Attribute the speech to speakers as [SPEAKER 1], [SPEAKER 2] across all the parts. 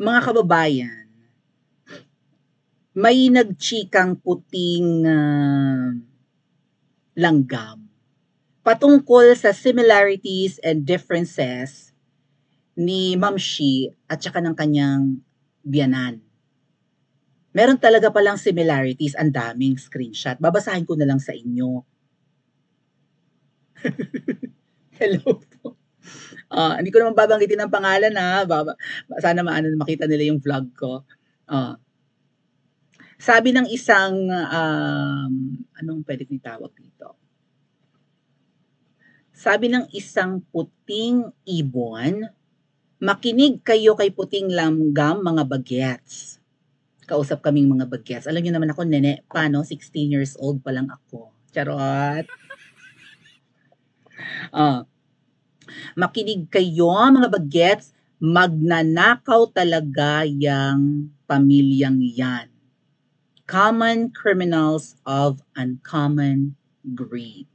[SPEAKER 1] Mga kababayan, may nagchikang puting langgam patungkol sa similarities and differences ni Ma'am Shi at saka ng kanyang biyanan. Meron talaga palang similarities, ang daming screenshot. Babasahin ko na lang sa inyo. Hello po. Hindi ko naman babanggitin ang pangalan ha. Sana makita nila yung vlog ko. Sabi ng isang, anong pwede kong tawag dito? Sabi ng isang puting ibon, makinig kayo kay puting langgam mga bagets. Kausap kaming mga bagets. Alam niyo naman ako, nene pa, no? 16 years old pa lang ako. Charot. Makinig kayo mga bagets, magnanakaw talaga yung pamilyang yan. Common criminals of uncommon greed.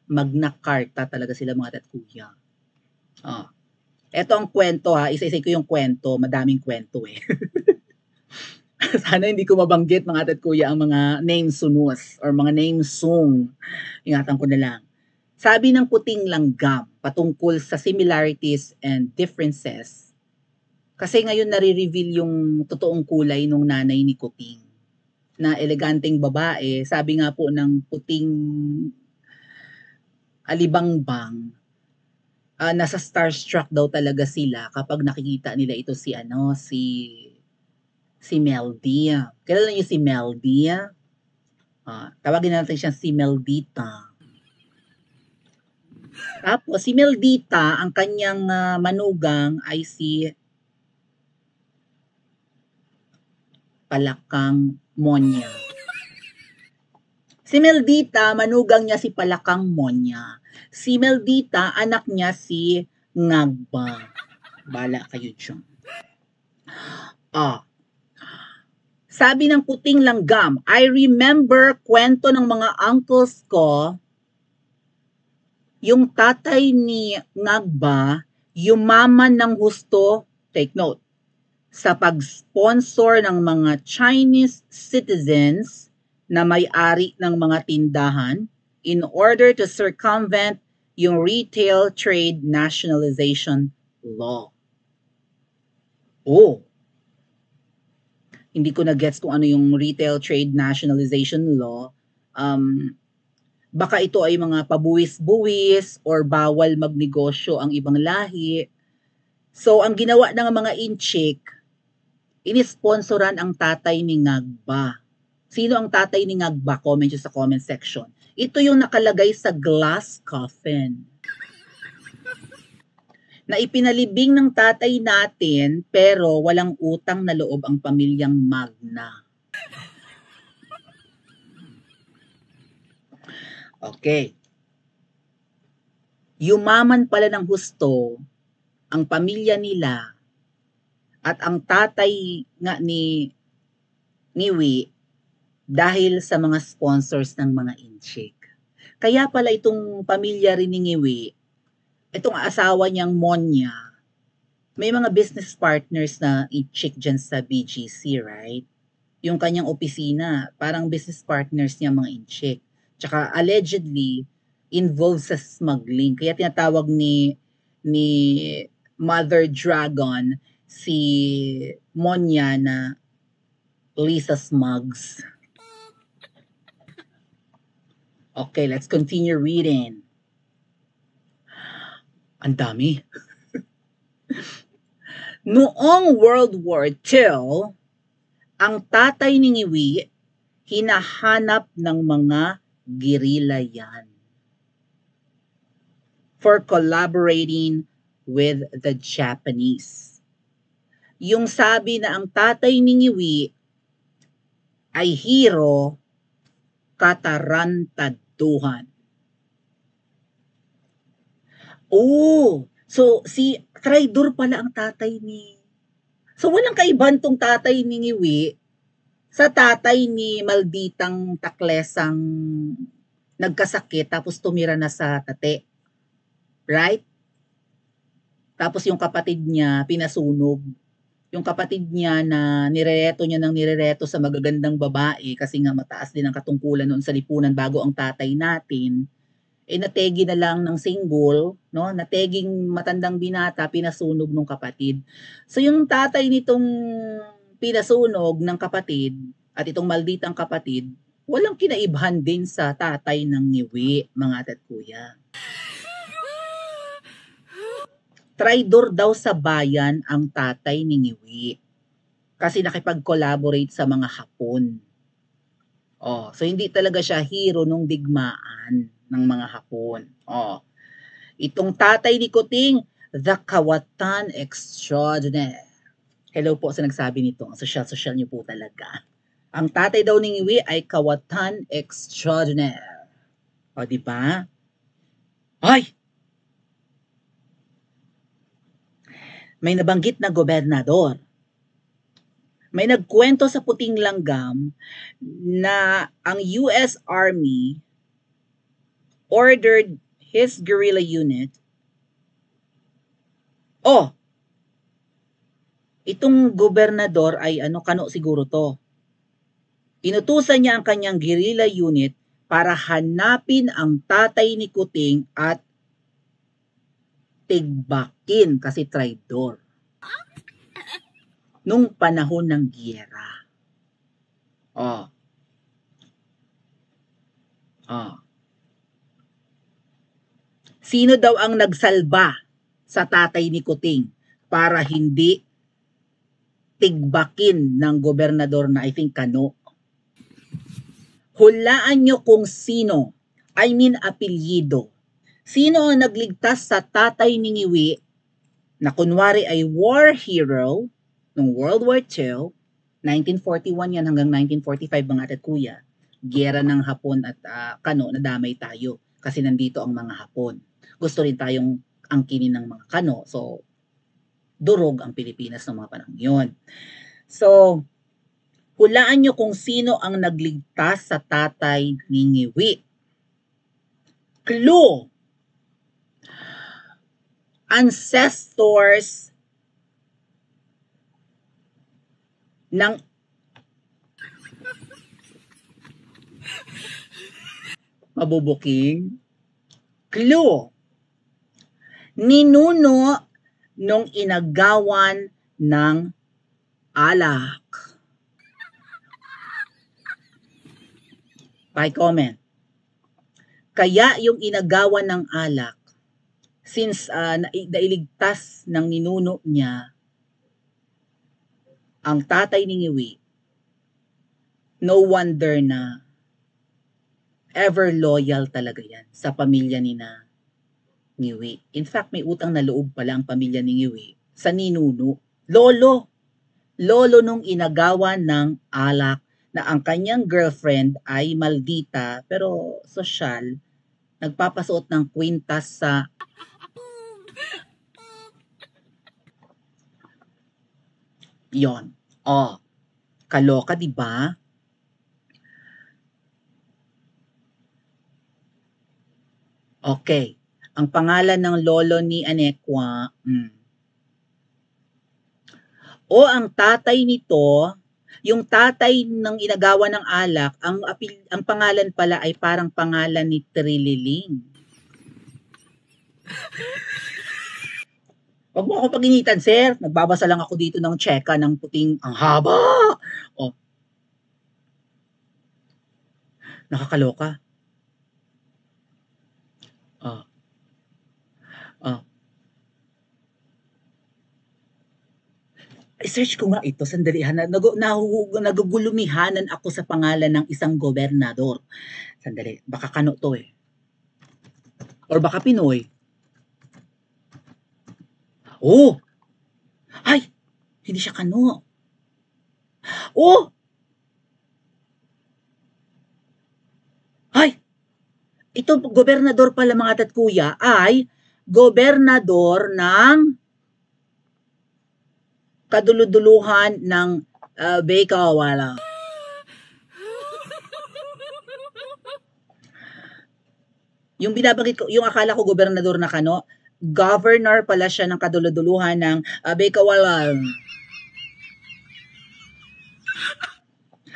[SPEAKER 1] Magna Carta talaga sila mga tatkuya. Ito ang kwento ha, isa-isa ko yung kwento, madaming kwento eh. Sana hindi ko mabanggit mga tatkuya ang mga name sunus or mga name sung. Ingatan ko na lang. Sabi ng puting langgam patungkol sa similarities and differences. Kasi ngayon nare-reveal yung totoong kulay ng nanay ni Kuting na eleganteng babae. Sabi nga po ng puting alibangbang, nasa starstruck daw talaga sila kapag nakikita nila ito si Meldy. Kilala niyo si Meldy? Tawagin natin siya si Meldita. Tapos si Meldita, ang kanyang manugang ay si Palakang Monya. Si Meldita, manugang niya si Palakang Monya. Si Meldita, anak niya si Ngagba. Bala kayo dyan. Sabi ng puting langgam, I remember kwento ng mga uncles ko, yung tatay ni Ngagba, yumaman ng husto, take note, sa pag-sponsor ng mga Chinese citizens na may-ari ng mga tindahan in order to circumvent yung retail trade nationalization law. Hindi ko na-gets kung ano yung retail trade nationalization law. Baka ito ay mga pabuwis-buwis or bawal magnegosyo ang ibang lahi. So, ang ginawa ng mga inchik, inisponsoran ang tatay ni Ngagba. Sino ang tatay ni Ngagba? Comment nyo sa comment section. Ito yung nakalagay sa glass coffin na ipinalibing ng tatay natin pero walang utang na loob ang pamilyang Magna. Okay. Yumaman pala ng husto ang pamilya nila at ang tatay nga ni Wi dahil sa mga sponsors ng mga inchik. Kaya pala itong pamilya rin ni Wi, itong asawa niyang Monya, may mga business partners na inchik dyan sa BGC, right? Yung kanyang opisina, parang business partners niya mga inchik. Tsaka allegedly, involved sa smuggling. Kaya tinatawag ni Mother Dragon si Monya na Lisa Smugs. Okay, let's continue reading. Ang dami. Noong World War II, ang tatay ni Ngiwi hinahanap ng mga guerrilla yan for collaborating with the Japanese. Yung sabi na ang tatay ni Ngiwi ay hero katarantaduhan. So si traidor pala ang tatay ni. So walang kaibahan tong tatay ni Ngiwi sa tatay ni malditang taklesang nagkasakit tapos tumira na sa tate. Right? Tapos yung kapatid niya pinasunog Yung kapatid niya na nirereto niya ng nirereto sa magagandang babae kasi nga mataas din ang katungkulan noon sa lipunan bago ang tatay natin, nategi na lang ng single, no? Nateging matandang binata, pinasunog ng kapatid. So yung tatay nitong pinasunog ng kapatid at itong malditang kapatid, walang kinaibahan din sa tatay ng ngiwi, mga ate at kuya. Traidor daw sa bayan ang tatay ni Ngiwi kasi nakipag-collaborate sa mga Hapon. So hindi talaga siya hero nung digmaan ng mga Hapon. Itong tatay ni Kuting, the Kawatan Extraordinaire. Hello po sa nagsabi nito. Ang social niyo po talaga. Ang tatay daw ni Ngiwi ay Kawatan Extraordinaire. Di ba? Ay! May nabanggit na gobernador. May nagkwento sa Puting Langgam na ang US Army ordered his guerrilla unit. Itong gobernador ay Kano siguro to. Inutusan niya ang kanyang guerrilla unit para hanapin ang tatay ni Kuting at tigbakin kasi traidor. Nung panahon ng giyera. Sino daw ang nagsalba sa tatay ni Kuting para hindi tigbakin ng gobernador na I think Kano? Hulaan nyo kung sino, apelyido. Sino ang nagligtas sa tatay ni Ngiwi na kunwari ay war hero noong World War II, 1941 yan hanggang 1945 mga ate at kuya. Giyera ng Hapon at Kano, nadamay tayo kasi nandito ang mga Hapon. Gusto rin tayong angkinin ng mga Kano. So, durog ang Pilipinas ng mga panahon yun. So, hulaan nyo kung sino ang nagligtas sa tatay ni Ngiwi. Clue! Ancestors ng mabubuking. Clue! Ninuno nung inagawan ng alak. Comment. Kaya yung inagawan ng alak, since nailigtas ng ninuno niya ang tatay ni Ngiwi, no wonder na ever loyal talaga yan sa pamilya ni na Ngiwi. In fact, may utang na loob pala ang pamilya ni Ngiwi sa ninuno. Lolo nung inagawan ng alak na ang kanyang girlfriend ay maldita pero sosyal, nagpapasuot ng kwintas sa yon. Kaloka, di ba? Okay. Ang pangalan ng lolo ni Anekwa, ang tatay nito, yung tatay ng inagawa ng alak, ang pangalan pala ay parang pangalan ni Trililing. Huwag mo ako paginitan, sir. Nagbabasa lang ako dito ng tseka ng puting ang haba. Nakakaloka. I-search ko nga ito, sandali, nagugulumihanan ako sa pangalan ng isang gobernador. Sandali, baka Kano to eh. Or baka Pinoy. Ay, hindi siya Kano. Ay, ito gobernador pala mga tat kuya ay gobernador ng kaduluduluhan ng Baykawala. Yung binabanggit ko, yung akala ko gobernador na Kano, governor pala siya ng kaduluduluhan ng Baykawala.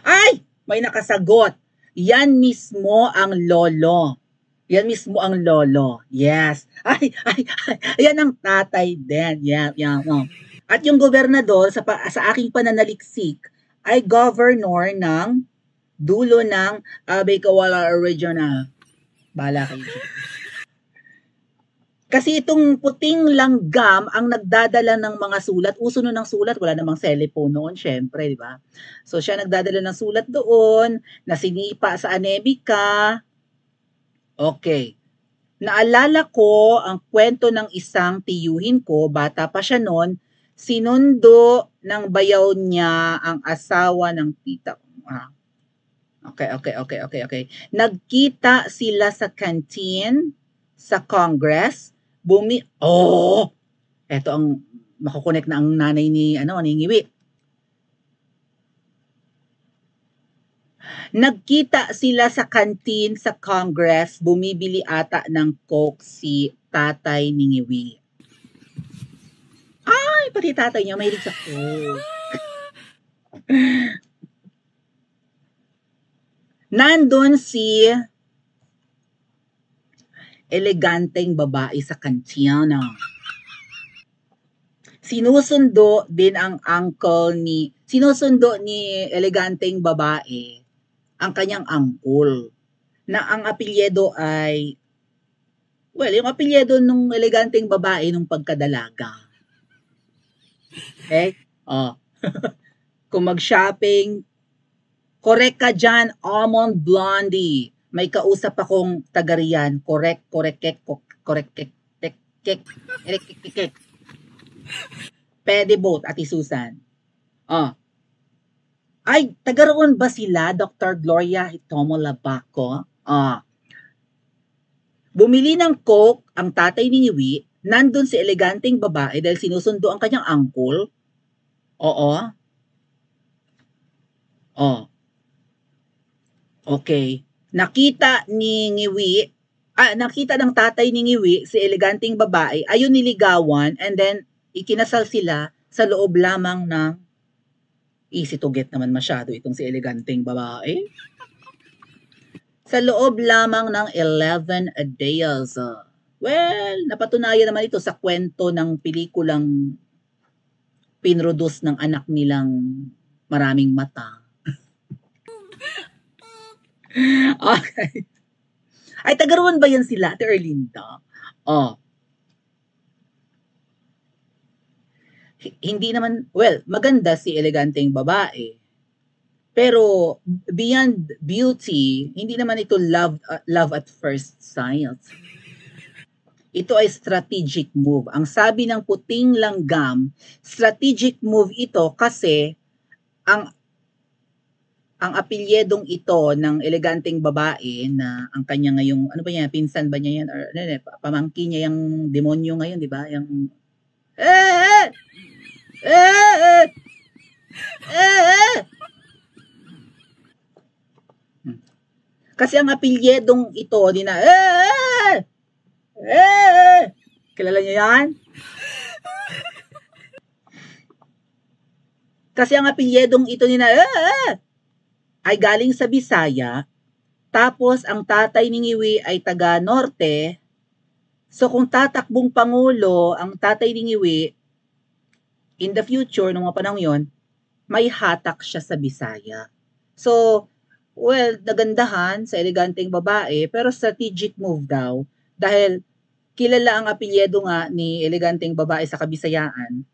[SPEAKER 1] Ay! May nakasagot. Yan mismo ang lolo. Yan mismo ang lolo. Yes. Ay, yan ang tatay din. Yan. Oh. At yung gobernador, sa aking pananaliksik, ay governor ng dulo ng Abay-Kawala Regional. Bahala kayo dyan. Kasi itong puting langgam ang nagdadala ng mga sulat. Uso nun ng sulat, wala namang cellphone noon, syempre, di ba? So, siya nagdadala ng sulat doon, na sinipa sa anemika. Okay. Naalala ko ang kwento ng isang tiyuhin ko, bata pa siya noon, sinundo ng bayaw niya ang asawa ng tita. Okay. Nagkita sila sa canteen, sa Congress, eto ang makukonek na ang nanay ni Ngiwi. Nagkita sila sa canteen sa Congress, bumibili ata ng Coke si tatay ni Ngiwi. Ay, pati tatay niya mahilig sa Coke. Nandun si eleganteng babae sa kantina. Sinusundo ni eleganteng babae ang kanyang angkol na ang apelyido ay yung apelyido ng eleganteng babae nung pagkadalaga. Okay? Kung mag-shopping, correct ka dyan, Almond Blondie. May kausap akong taga-riyan. Correct. Pwede both, Ate Susan. Ay, taga roon ba sila, Dr. Gloria Hitomo Labaco? Bumili ng Coke ang tatay ni Ngiwi, nandun si eleganteng babae dahil sinusundo ang kanyang uncle. Oo. Okay. Nakita ng tatay ni Ngiwi si eleganteng babae, ayun niligawan, and then ikinasal sila sa loob lamang ng easy to get naman masyado itong si eleganteng babae. Sa loob lamang ng 11 days. Well, napatunayan naman ito sa kwento ng pelikulang pinroduce ng anak nilang Maraming Mata. Okay. Ay, taga-roon ba yan sila, Ate Erlinda? Hindi naman, maganda si eleganteng babae. Pero beyond beauty, hindi naman ito love at first sight. Ito ay strategic move. Ang sabi ng puting langgam, strategic move ito kasi ang apelyedong ito ng eleganteng babae na ang kanya ngayong, pinsan ba niya yan? Or pamangkin niya yung demonyo ngayon, di ba? Yung, kasi ang apelyedong ito, kilala niyo yan? Kasi ang apelyedong ito ay galing sa Bisaya, tapos ang tatay ni Ngiwi ay taga Norte. So kung tatakbong pangulo ang tatay ni Ngiwi in the future, nung mga panahon yon, may hatak siya sa Bisaya. So, nagandahan sa eleganteng babae, pero strategic move daw dahil kilala ang apelyido nga ni eleganteng babae sa Kabisayaan.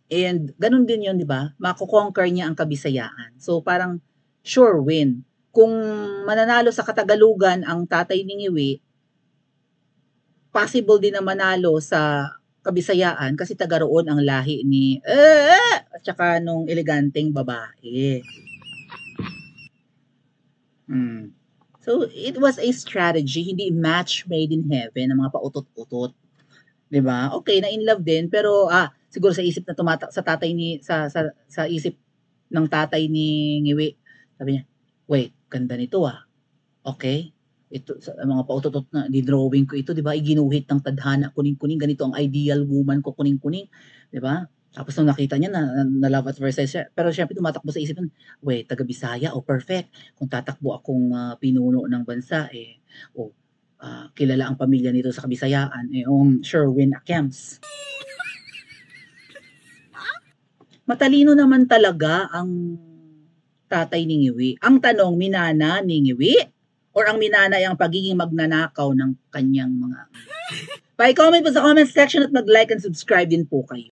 [SPEAKER 1] And ganun din yun, di ba? Makukonquer niya ang Kabisayaan. So parang sure win. Kung mananalo sa Katagalugan ang tatay ni Ngiwi, possible din na manalo sa Kabisayaan kasi taga roon ang lahi ni at saka nung eleganteng babae. So it was a strategy, hindi match made in heaven ng mga pautot-utot. 'Di ba? Okay, na in love din pero siguro sa isip na sa tatay ni sa isip ng tatay ni Ngiwi. Sabi niya, "Wait, ganda nito Okay? Ito sa mga pautot na di-drawing ko ito, 'di ba? Iginuhit ng tadhana, kuning-kuning, ganito ang ideal woman ko, kuning-kuning." 'Di ba? Tapos nung nakita niya na love at first sight siya, pero siyempre tumatakbo sa isip niya, wait, taga Bisaya, oh perfect. Kung tatakbo akong pinuno ng bansa, oh, kilala ang pamilya nito sa Kabisayaan, Sherwin Akems. Matalino naman talaga ang tatay ni Ngiwi. Ang tanong, minana ni Ngiwi? Or ang minana ay ang pagiging magnanakaw ng kanyang mga... Pa-comment po sa comment section at mag-like and subscribe din po kayo.